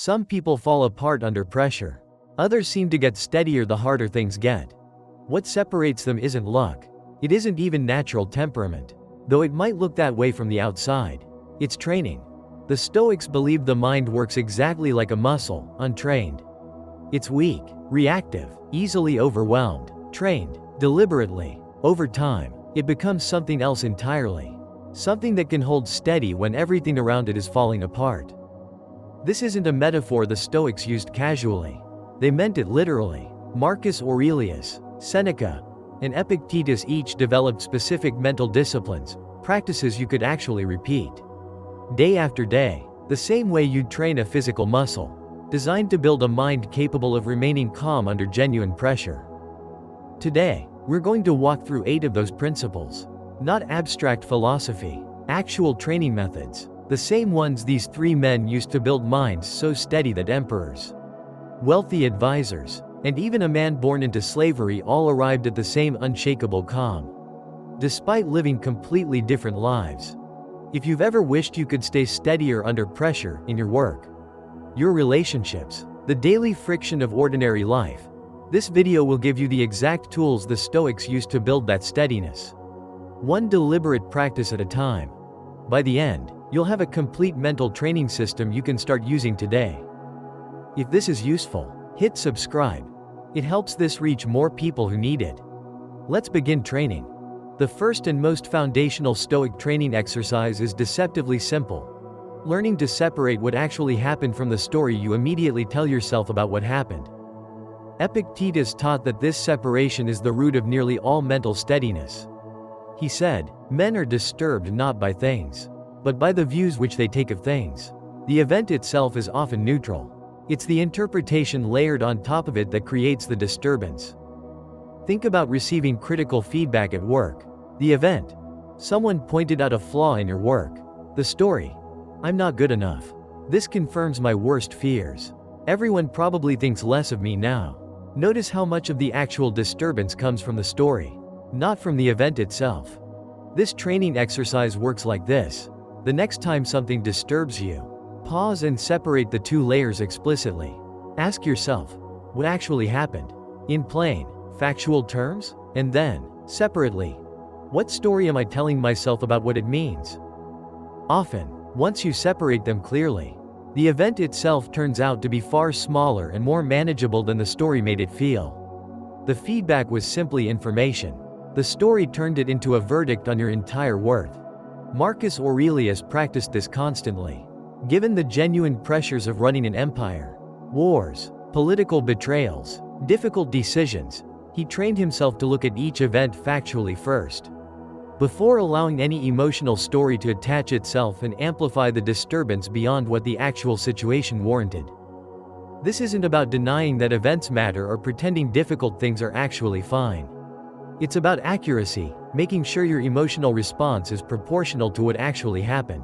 Some people fall apart under pressure. Others seem to get steadier the harder things get. What separates them isn't luck. It isn't even natural temperament, though it might look that way from the outside. It's training. The Stoics believed the mind works exactly like a muscle, untrained. It's weak, reactive, easily overwhelmed. Trained, deliberately, over time, it becomes something else entirely. Something that can hold steady when everything around it is falling apart. This isn't a metaphor the Stoics used casually. They meant it literally. Marcus Aurelius, Seneca, and Epictetus each developed specific mental disciplines, practices you could actually repeat day after day, the same way you'd train a physical muscle, designed to build a mind capable of remaining calm under genuine pressure. Today, we're going to walk through 8 of those principles. Not abstract philosophy, actual training methods, the same ones these 3 men used to build minds so steady that emperors, wealthy advisors, and even a man born into slavery all arrived at the same unshakable calm, despite living completely different lives. If you've ever wished you could stay steadier under pressure, in your work, your relationships, the daily friction of ordinary life, this video will give you the exact tools the Stoics used to build that steadiness. One deliberate practice at a time. By the end, you'll have a complete mental training system you can start using today. If this is useful, hit subscribe. It helps this reach more people who need it. Let's begin training. The first and most foundational Stoic training exercise is deceptively simple. Learning to separate what actually happened from the story you immediately tell yourself about what happened. Epictetus taught that this separation is the root of nearly all mental steadiness. He said, "Men are disturbed not by things, but by the views which they take of things." The event itself is often neutral. It's the interpretation layered on top of it that creates the disturbance. Think about receiving critical feedback at work. The event. Someone pointed out a flaw in your work. The story. "I'm not good enough. This confirms my worst fears. Everyone probably thinks less of me now." Notice how much of the actual disturbance comes from the story, not from the event itself. This training exercise works like this. The next time something disturbs you, pause and separate the 2 layers explicitly. Ask yourself, what actually happened? In plain, factual terms? And then, separately, what story am I telling myself about what it means? Often, once you separate them clearly, the event itself turns out to be far smaller and more manageable than the story made it feel. The feedback was simply information. The story turned it into a verdict on your entire worth. Marcus Aurelius practiced this constantly. Given the genuine pressures of running an empire, wars, political betrayals, difficult decisions, he trained himself to look at each event factually first, before allowing any emotional story to attach itself and amplify the disturbance beyond what the actual situation warranted. This isn't about denying that events matter or pretending difficult things are actually fine. It's about accuracy, making sure your emotional response is proportional to what actually happened,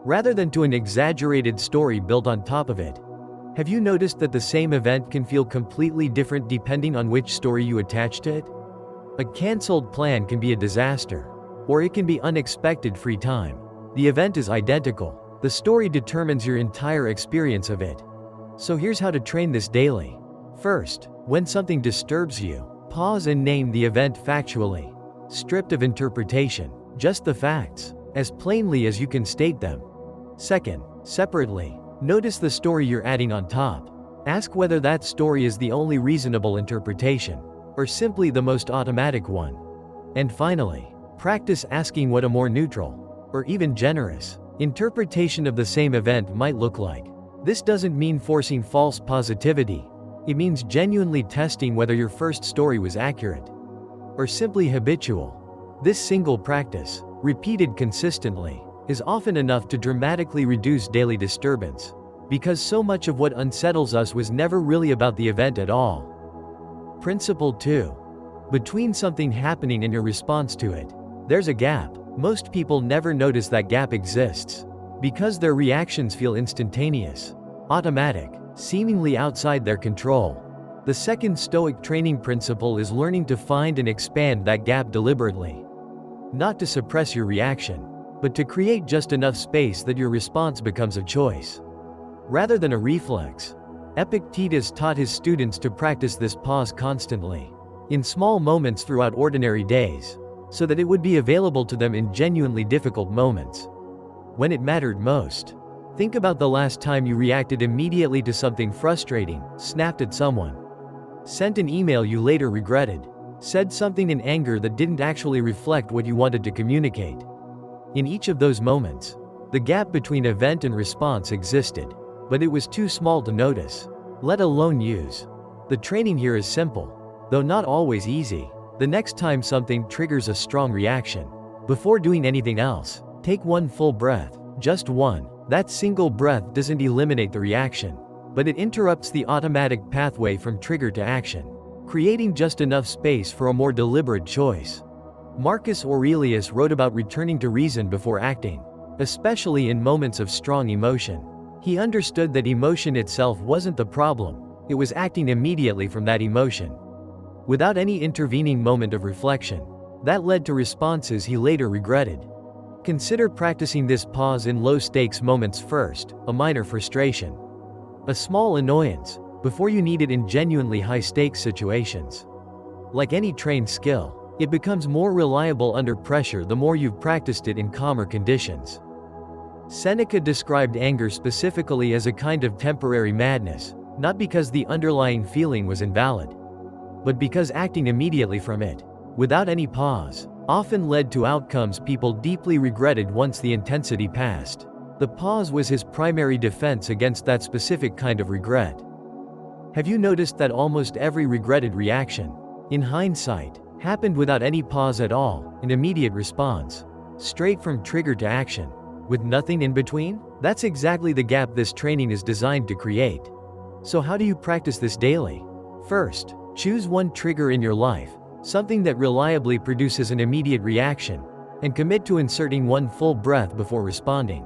rather than to an exaggerated story built on top of it. Have you noticed that the same event can feel completely different depending on which story you attach to it? A cancelled plan can be a disaster, or it can be unexpected free time. The event is identical. The story determines your entire experience of it. So here's how to train this daily. First, when something disturbs you, pause and name the event factually, stripped of interpretation, just the facts, as plainly as you can state them. Second, separately, notice the story you're adding on top. Ask whether that story is the only reasonable interpretation, or simply the most automatic one. And finally, practice asking what a more neutral, or even generous, interpretation of the same event might look like. This doesn't mean forcing false positivity. It means genuinely testing whether your first story was accurate, or simply habitual. This single practice, repeated consistently, is often enough to dramatically reduce daily disturbance, because so much of what unsettles us was never really about the event at all. Principle 2. Between something happening and your response to it, there's a gap. Most people never notice that gap exists, because their reactions feel instantaneous, automatic, seemingly outside their control. The second Stoic training principle is learning to find and expand that gap deliberately. Not to suppress your reaction, but to create just enough space that your response becomes a choice. rather than a reflex. Epictetus taught his students to practice this pause constantly, in small moments throughout ordinary days, so that it would be available to them in genuinely difficult moments. When it mattered most. Think about the last time you reacted immediately to something frustrating, snapped at someone, sent an email you later regretted, said something in anger that didn't actually reflect what you wanted to communicate. In each of those moments, the gap between event and response existed, but it was too small to notice, let alone use. The training here is simple, though not always easy. The next time something triggers a strong reaction, before doing anything else, take one full breath, just one. That single breath doesn't eliminate the reaction, but it interrupts the automatic pathway from trigger to action, creating just enough space for a more deliberate choice. Marcus Aurelius wrote about returning to reason before acting, especially in moments of strong emotion. He understood that emotion itself wasn't the problem, it was acting immediately from that emotion, without any intervening moment of reflection. That led to responses he later regretted. Consider practicing this pause in low-stakes moments first, a minor frustration, a small annoyance, before you need it in genuinely high-stakes situations. Like any trained skill, it becomes more reliable under pressure the more you've practiced it in calmer conditions. Seneca described anger specifically as a kind of temporary madness, not because the underlying feeling was invalid, but because acting immediately from it, without any pause, often led to outcomes people deeply regretted once the intensity passed. The pause was his primary defense against that specific kind of regret. Have you noticed that almost every regretted reaction, in hindsight, happened without any pause at all, an immediate response, straight from trigger to action, with nothing in between? That's exactly the gap this training is designed to create. So how do you practice this daily? First, choose one trigger in your life, something that reliably produces an immediate reaction, and commit to inserting one full breath before responding,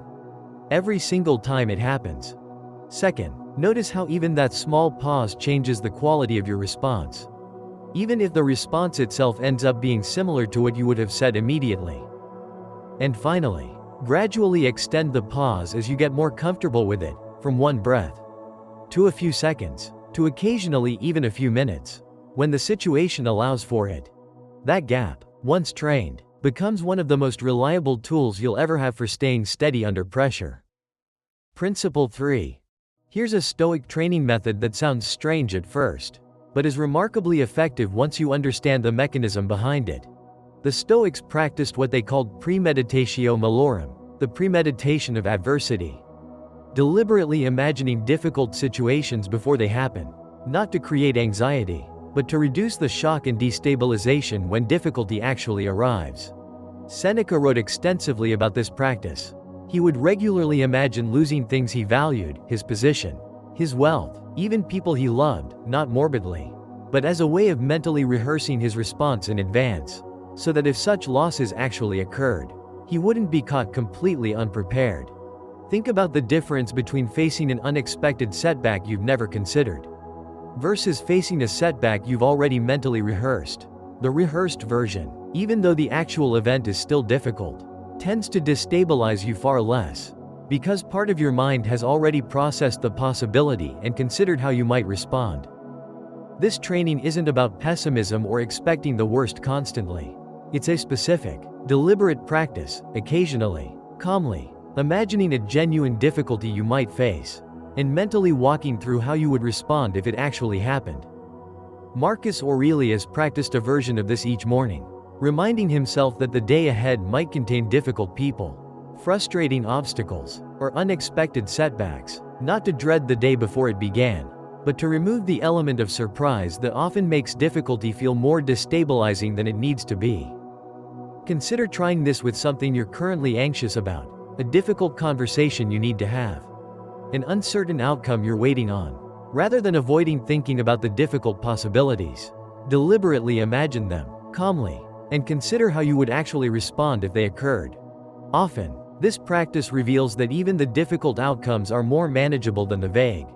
every single time it happens. Second, notice how even that small pause changes the quality of your response, even if the response itself ends up being similar to what you would have said immediately. And finally, gradually extend the pause as you get more comfortable with it, from one breath to a few seconds, to occasionally even a few minutes, when the situation allows for it. That gap, once trained, becomes one of the most reliable tools you'll ever have for staying steady under pressure. Principle 3. Here's a Stoic training method that sounds strange at first, but is remarkably effective once you understand the mechanism behind it. The Stoics practiced what they called premeditatio malorum, the premeditation of adversity, deliberately imagining difficult situations before they happen, not to create anxiety, but to reduce the shock and destabilization when difficulty actually arrives. Seneca wrote extensively about this practice. He would regularly imagine losing things he valued, his position, his wealth, even people he loved, not morbidly, but as a way of mentally rehearsing his response in advance, so that if such losses actually occurred, he wouldn't be caught completely unprepared. Think about the difference between facing an unexpected setback you've never considered, versus facing a setback you've already mentally rehearsed. The rehearsed version, even though the actual event is still difficult, tends to destabilize you far less, because part of your mind has already processed the possibility and considered how you might respond. This training isn't about pessimism or expecting the worst constantly. It's a specific, deliberate practice, occasionally, calmly, imagining a genuine difficulty you might face, and mentally walking through how you would respond if it actually happened. Marcus Aurelius practiced a version of this each morning, reminding himself that the day ahead might contain difficult people, frustrating obstacles, or unexpected setbacks, not to dread the day before it began, but to remove the element of surprise that often makes difficulty feel more destabilizing than it needs to be. Consider trying this with something you're currently anxious about, a difficult conversation you need to have, an uncertain outcome you're waiting on. Rather than avoiding thinking about the difficult possibilities, deliberately imagine them, calmly, and consider how you would actually respond if they occurred. Often, this practice reveals that even the difficult outcomes are more manageable than the vague,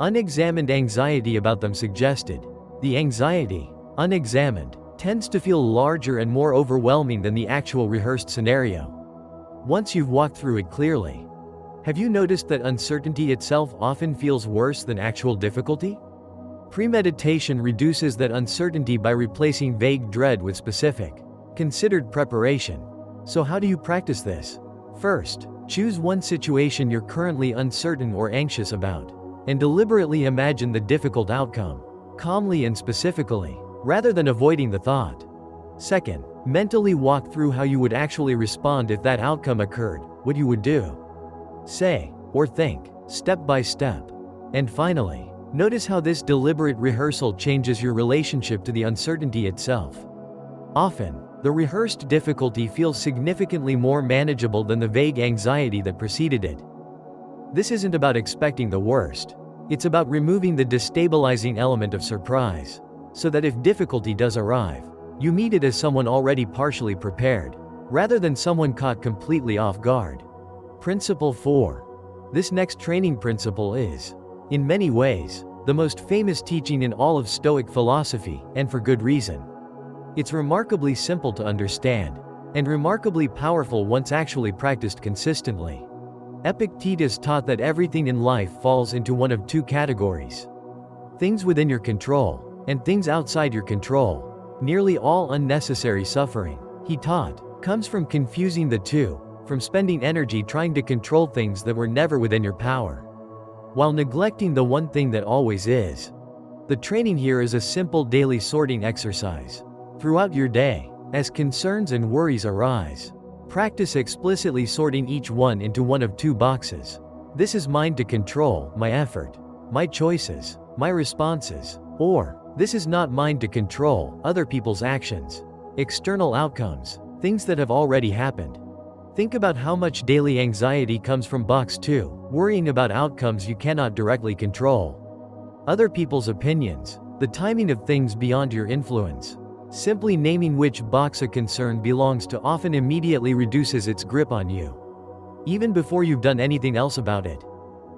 unexamined anxiety about them suggested. The anxiety, unexamined, tends to feel larger and more overwhelming than the actual rehearsed scenario, once you've walked through it clearly. Have you noticed that uncertainty itself often feels worse than actual difficulty? Premeditation reduces that uncertainty by replacing vague dread with specific, considered preparation. So how do you practice this? First, choose one situation you're currently uncertain or anxious about, and deliberately imagine the difficult outcome, calmly and specifically, rather than avoiding the thought. Second, mentally walk through how you would actually respond if that outcome occurred, what you would do, say, or think, step by step. And finally, notice how this deliberate rehearsal changes your relationship to the uncertainty itself. Often, the rehearsed difficulty feels significantly more manageable than the vague anxiety that preceded it. This isn't about expecting the worst. It's about removing the destabilizing element of surprise, so that if difficulty does arrive, you meet it as someone already partially prepared, rather than someone caught completely off guard. Principle 4. This next training principle is, in many ways, the most famous teaching in all of Stoic philosophy, and for good reason. It's remarkably simple to understand, and remarkably powerful once actually practiced consistently. Epictetus taught that everything in life falls into one of two categories: things within your control, and things outside your control. Nearly all unnecessary suffering, he taught, comes from confusing the two, from spending energy trying to control things that were never within your power, while neglecting the one thing that always is. The training here is a simple daily sorting exercise. Throughout your day, as concerns and worries arise, practice explicitly sorting each one into one of two boxes. This is mine to control, my effort, my choices, my responses. Or, this is not mine to control, other people's actions, external outcomes, things that have already happened. Think about how much daily anxiety comes from box 2, worrying about outcomes you cannot directly control. Other people's opinions, the timing of things beyond your influence. Simply naming which box a concern belongs to often immediately reduces its grip on you, even before you've done anything else about it.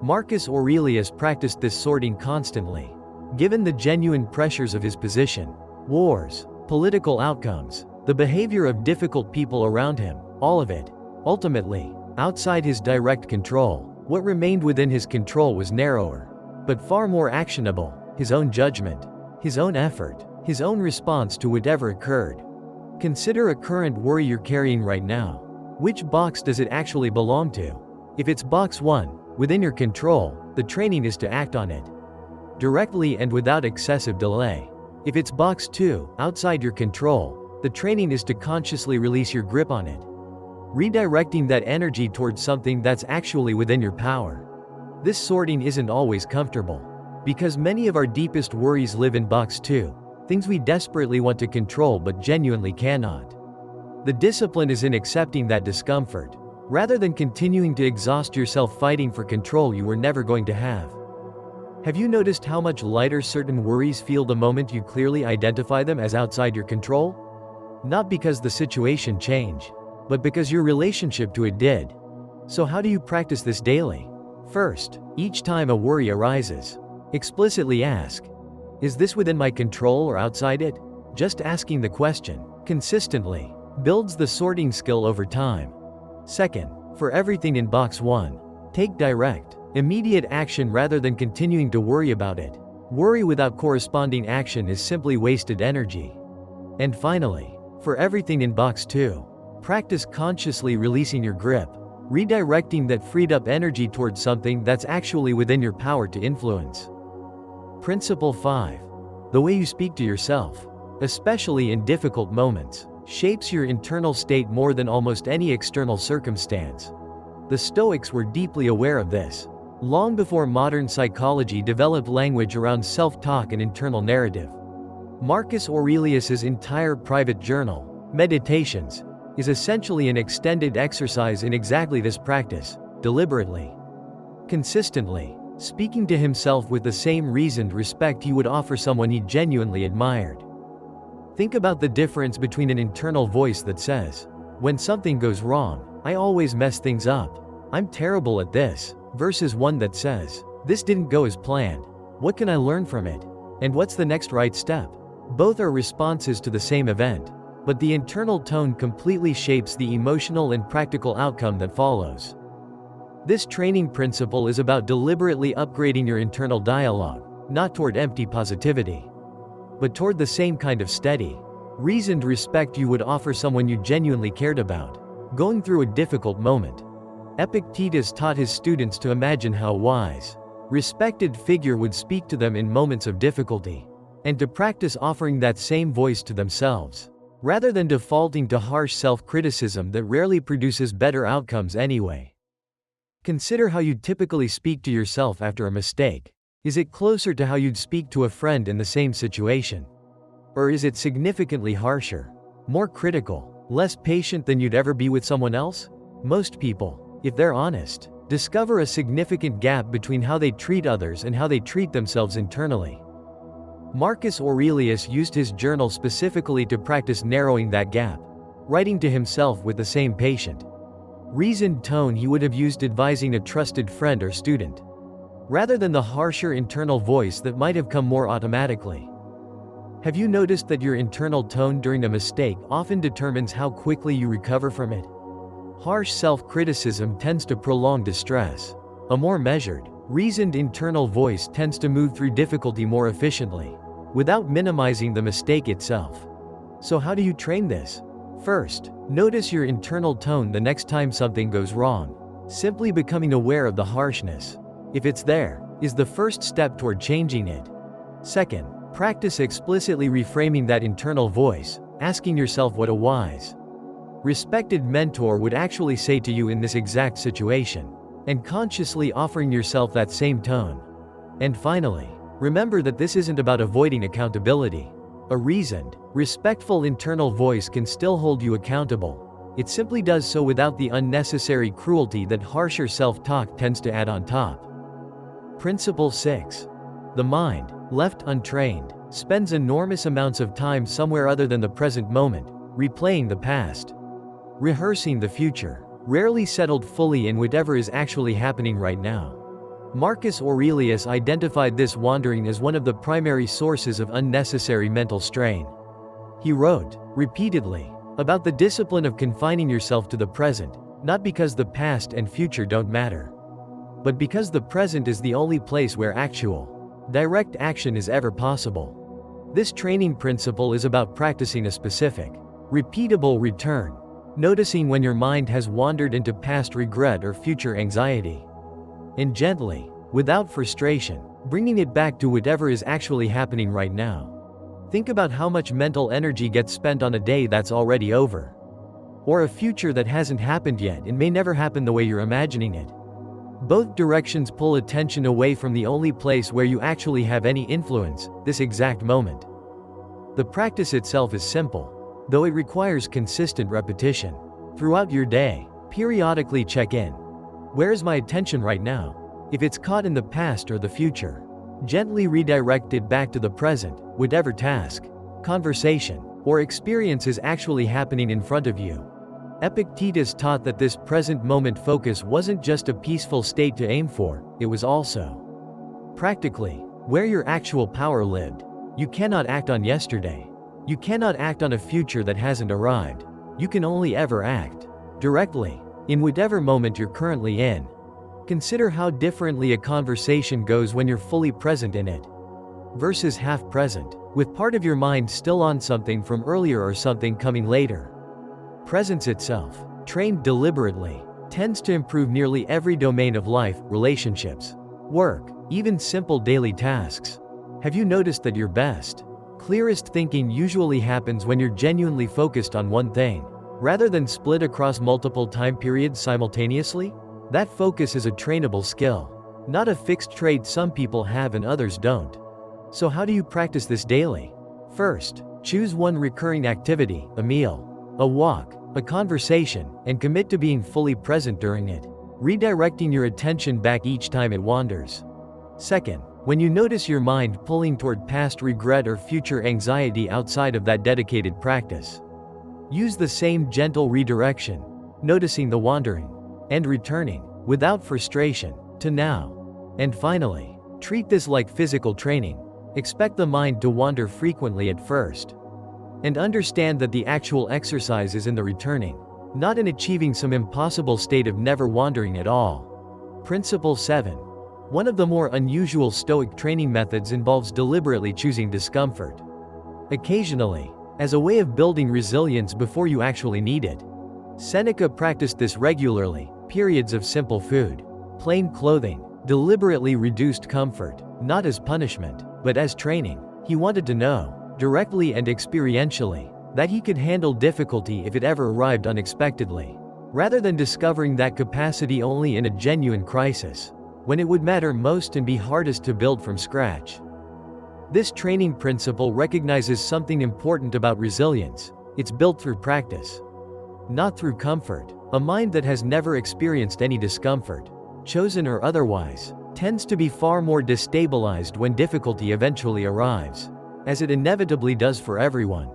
Marcus Aurelius practiced this sorting constantly. Given the genuine pressures of his position, wars, political outcomes, the behavior of difficult people around him, all of it, ultimately, outside his direct control, what remained within his control was narrower, but far more actionable: his own judgment, his own effort, his own response to whatever occurred. Consider a current worry you're carrying right now. Which box does it actually belong to? If it's box 1, within your control, the training is to act on it directly and without excessive delay. If it's box 2, outside your control, the training is to consciously release your grip on it, redirecting that energy towards something that's actually within your power. This sorting isn't always comfortable, because many of our deepest worries live in box 2, things we desperately want to control but genuinely cannot. The discipline is in accepting that discomfort, rather than continuing to exhaust yourself fighting for control you were never going to have. Have you noticed how much lighter certain worries feel the moment you clearly identify them as outside your control? Not because the situation changed, but because your relationship to it did. So how do you practice this daily? First, each time a worry arises, explicitly ask, is this within my control or outside it? Just asking the question, consistently, builds the sorting skill over time. Second, for everything in box 1, take direct, immediate action rather than continuing to worry about it. Worry without corresponding action is simply wasted energy. And finally, for everything in box 2, practice consciously releasing your grip, redirecting that freed up energy towards something that's actually within your power to influence. Principle 5. The way you speak to yourself, especially in difficult moments, shapes your internal state more than almost any external circumstance. The Stoics were deeply aware of this, long before modern psychology developed language around self-talk and internal narrative. Marcus Aurelius's entire private journal, Meditations, is essentially an extended exercise in exactly this practice, deliberately, consistently, speaking to himself with the same reasoned respect he would offer someone he genuinely admired. Think about the difference between an internal voice that says, "When something goes wrong, I always mess things up. I'm terrible at this," versus one that says, "This didn't go as planned. What can I learn from it? And what's the next right step?" Both are responses to the same event, but the internal tone completely shapes the emotional and practical outcome that follows. This training principle is about deliberately upgrading your internal dialogue, not toward empty positivity, but toward the same kind of steady, reasoned respect you would offer someone you genuinely cared about, going through a difficult moment. Epictetus taught his students to imagine how a wise, respected figure would speak to them in moments of difficulty, and to practice offering that same voice to themselves, rather than defaulting to harsh self-criticism that rarely produces better outcomes anyway. Consider how you'd typically speak to yourself after a mistake. Is it closer to how you'd speak to a friend in the same situation? Or is it significantly harsher, more critical, less patient than you'd ever be with someone else? Most people, if they're honest, discover a significant gap between how they treat others and how they treat themselves internally. Marcus Aurelius used his journal specifically to practice narrowing that gap, writing to himself with the same patient, reasoned tone he would have used advising a trusted friend or student, rather than the harsher internal voice that might have come more automatically. Have you noticed that your internal tone during a mistake often determines how quickly you recover from it? Harsh self-criticism tends to prolong distress. A more measured, reasoned internal voice tends to move through difficulty more efficiently, without minimizing the mistake itself. So how do you train this? First, notice your internal tone the next time something goes wrong. Simply becoming aware of the harshness, if it's there, is the first step toward changing it. Second, practice explicitly reframing that internal voice, asking yourself what a wise, respected mentor would actually say to you in this exact situation, and consciously offering yourself that same tone. And finally, remember that this isn't about avoiding accountability. A reasoned, respectful internal voice can still hold you accountable. It simply does so without the unnecessary cruelty that harsher self-talk tends to add on top. Principle 6. The mind, left untrained, spends enormous amounts of time somewhere other than the present moment, replaying the past, rehearsing the future, rarely settled fully in whatever is actually happening right now. Marcus Aurelius identified this wandering as one of the primary sources of unnecessary mental strain. He wrote, repeatedly, about the discipline of confining yourself to the present, not because the past and future don't matter, but because the present is the only place where actual, direct action is ever possible. This training principle is about practicing a specific, repeatable return, noticing when your mind has wandered into past regret or future anxiety, and gently, without frustration, bringing it back to whatever is actually happening right now. Think about how much mental energy gets spent on a day that's already over, or a future that hasn't happened yet and may never happen the way you're imagining it. Both directions pull attention away from the only place where you actually have any influence, this exact moment. The practice itself is simple, though it requires consistent repetition. Throughout your day, periodically check in. Where is my attention right now? If it's caught in the past or the future, gently redirect it back to the present, whatever task, conversation, or experience is actually happening in front of you. Epictetus taught that this present moment focus wasn't just a peaceful state to aim for, it was also, practically, where your actual power lived. You cannot act on yesterday. You cannot act on a future that hasn't arrived. You can only ever act directly, in whatever moment you're currently in. Consider how differently a conversation goes when you're fully present in it, versus half present, with part of your mind still on something from earlier or something coming later. Presence itself, trained deliberately, tends to improve nearly every domain of life, relationships, work, even simple daily tasks. Have you noticed that your best, clearest thinking usually happens when you're genuinely focused on one thing, rather than split across multiple time periods simultaneously? That focus is a trainable skill, not a fixed trait some people have and others don't. So how do you practice this daily? First, choose one recurring activity, a meal, a walk, a conversation, and commit to being fully present during it, redirecting your attention back each time it wanders. Second, when you notice your mind pulling toward past regret or future anxiety outside of that dedicated practice, use the same gentle redirection, noticing the wandering, and returning, without frustration, to now. And finally, treat this like physical training. Expect the mind to wander frequently at first, and understand that the actual exercise is in the returning, not in achieving some impossible state of never wandering at all. Principle 7. One of the more unusual Stoic training methods involves deliberately choosing discomfort. Occasionally, as a way of building resilience before you actually need it. Seneca practiced this regularly: periods of simple food, plain clothing, deliberately reduced comfort, not as punishment, but as training. He wanted to know, directly and experientially, that he could handle difficulty if it ever arrived unexpectedly, rather than discovering that capacity only in a genuine crisis, when it would matter most and be hardest to build from scratch. This training principle recognizes something important about resilience: it's built through practice, not through comfort. A mind that has never experienced any discomfort, chosen or otherwise, tends to be far more destabilized when difficulty eventually arrives, as it inevitably does for everyone.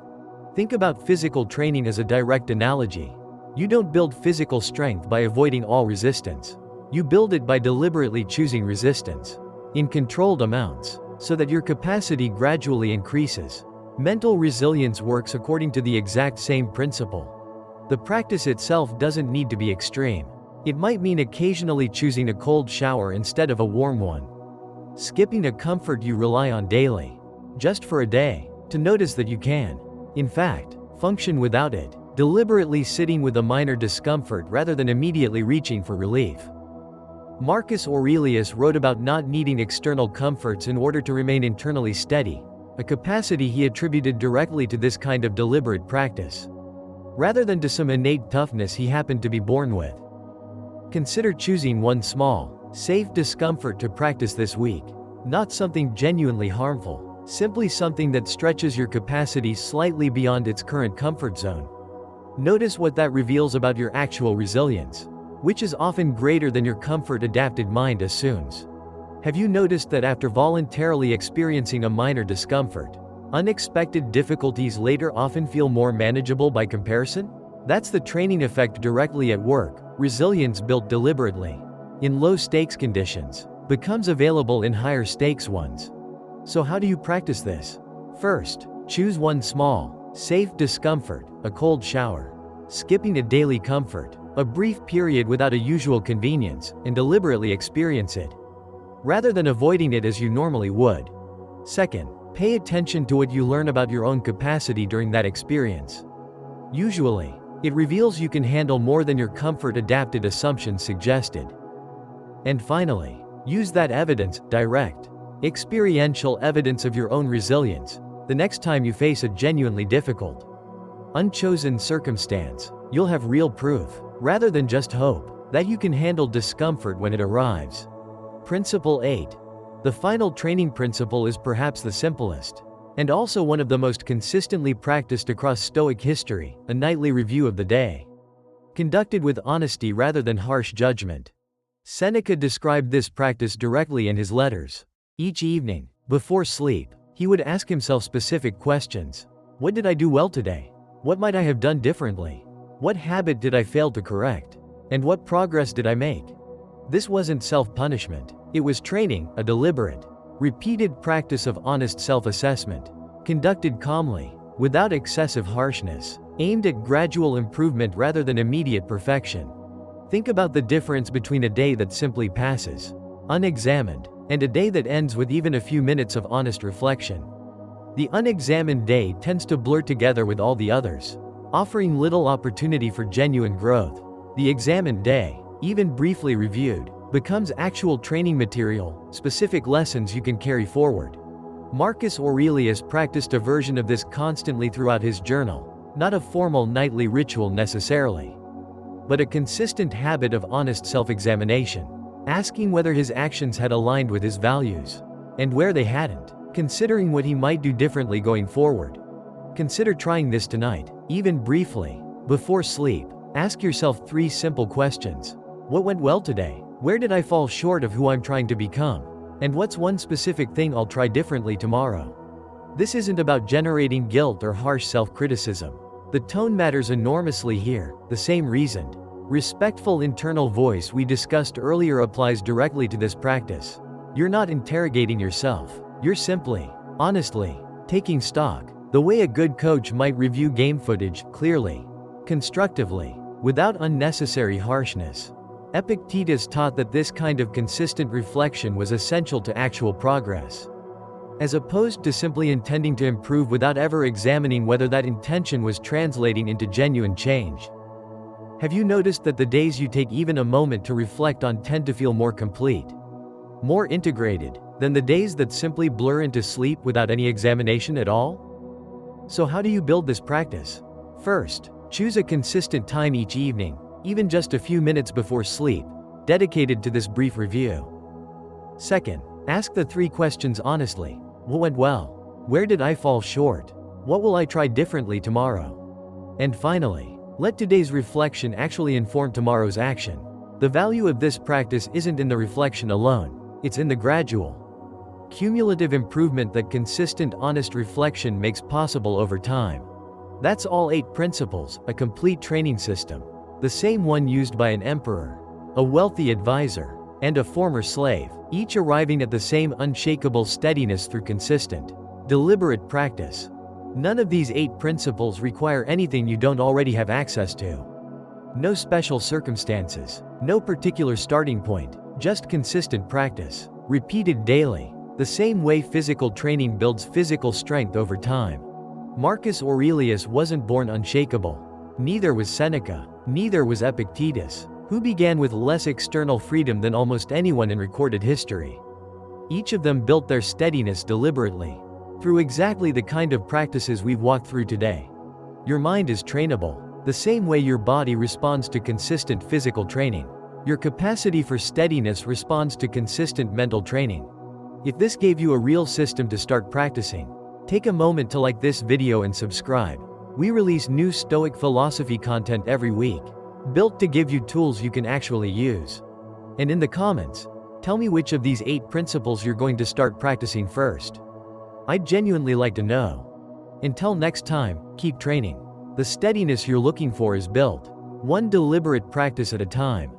Think about physical training as a direct analogy. You don't build physical strength by avoiding all resistance. You build it by deliberately choosing resistance, in controlled amounts, so that your capacity gradually increases. Mental resilience works according to the exact same principle. The practice itself doesn't need to be extreme. It might mean occasionally choosing a cold shower instead of a warm one. Skipping a comfort you rely on daily, just for a day, to notice that you can, in fact, function without it. Deliberately sitting with a minor discomfort rather than immediately reaching for relief. Marcus Aurelius wrote about not needing external comforts in order to remain internally steady, a capacity he attributed directly to this kind of deliberate practice, rather than to some innate toughness he happened to be born with. Consider choosing one small, safe discomfort to practice this week. Not something genuinely harmful, simply something that stretches your capacity slightly beyond its current comfort zone. Notice what that reveals about your actual resilience, which is often greater than your comfort-adapted mind assumes. Have you noticed that after voluntarily experiencing a minor discomfort, unexpected difficulties later often feel more manageable by comparison? That's the training effect directly at work. Resilience built deliberately, in low-stakes conditions, becomes available in higher-stakes ones. So how do you practice this? First, choose one small, safe discomfort: a cold shower. Skipping a daily comfort, a brief period without a usual convenience, and deliberately experience it, rather than avoiding it as you normally would. Second, pay attention to what you learn about your own capacity during that experience. Usually, it reveals you can handle more than your comfort-adapted assumptions suggested. And finally, use that evidence, direct, experiential evidence of your own resilience, the next time you face a genuinely difficult, unchosen circumstance. You'll have real proof, rather than just hope, that you can handle discomfort when it arrives. Principle 8. The final training principle is perhaps the simplest, and also one of the most consistently practiced across Stoic history: a nightly review of the day, conducted with honesty rather than harsh judgment. Seneca described this practice directly in his letters. Each evening, before sleep, he would ask himself specific questions. What did I do well today? What might I have done differently? What habit did I fail to correct? And what progress did I make? This wasn't self-punishment. It was training, a deliberate, repeated practice of honest self-assessment, conducted calmly, without excessive harshness, aimed at gradual improvement rather than immediate perfection. Think about the difference between a day that simply passes, unexamined, and a day that ends with even a few minutes of honest reflection. The unexamined day tends to blur together with all the others, offering little opportunity for genuine growth. The examined day, even briefly reviewed, becomes actual training material, specific lessons you can carry forward. Marcus Aurelius practiced a version of this constantly throughout his journal, not a formal nightly ritual necessarily, but a consistent habit of honest self-examination, asking whether his actions had aligned with his values, and where they hadn't, considering what he might do differently going forward. Consider trying this tonight, even briefly. Before sleep, ask yourself 3 simple questions. What went well today? Where did I fall short of who I'm trying to become? And what's one specific thing I'll try differently tomorrow? This isn't about generating guilt or harsh self-criticism. The tone matters enormously here. The same reasoned, respectful internal voice we discussed earlier applies directly to this practice. You're not interrogating yourself. You're simply, honestly, taking stock, the way a good coach might review game footage, clearly, constructively, without unnecessary harshness. Epictetus taught that this kind of consistent reflection was essential to actual progress. As opposed to simply intending to improve without ever examining whether that intention was translating into genuine change. Have you noticed that the days you take even a moment to reflect on tend to feel more complete, more integrated, than the days that simply blur into sleep without any examination at all? So how do you build this practice? First, choose a consistent time each evening, even just a few minutes before sleep, dedicated to this brief review. Second, ask the 3 questions honestly. What went well? Where did I fall short? What will I try differently tomorrow? And finally, let today's reflection actually inform tomorrow's action. The value of this practice isn't in the reflection alone, it's in the gradual, cumulative improvement that consistent, honest reflection makes possible over time. That's all 8 principles, a complete training system. The same one used by an emperor, a wealthy advisor, and a former slave, each arriving at the same unshakable steadiness through consistent, deliberate practice. None of these 8 principles require anything you don't already have access to. No special circumstances, no particular starting point, just consistent practice, repeated daily, the same way physical training builds physical strength over time. Marcus Aurelius wasn't born unshakable. Neither was Seneca. Neither was Epictetus, who began with less external freedom than almost anyone in recorded history. Each of them built their steadiness deliberately, through exactly the kind of practices we've walked through today. Your mind is trainable, the same way your body responds to consistent physical training. Your capacity for steadiness responds to consistent mental training. If this gave you a real system to start practicing, take a moment to like this video and subscribe. We release new Stoic philosophy content every week, built to give you tools you can actually use. And in the comments, tell me which of these 8 principles you're going to start practicing first. I'd genuinely like to know. Until next time, keep training. The steadiness you're looking for is built, one deliberate practice at a time.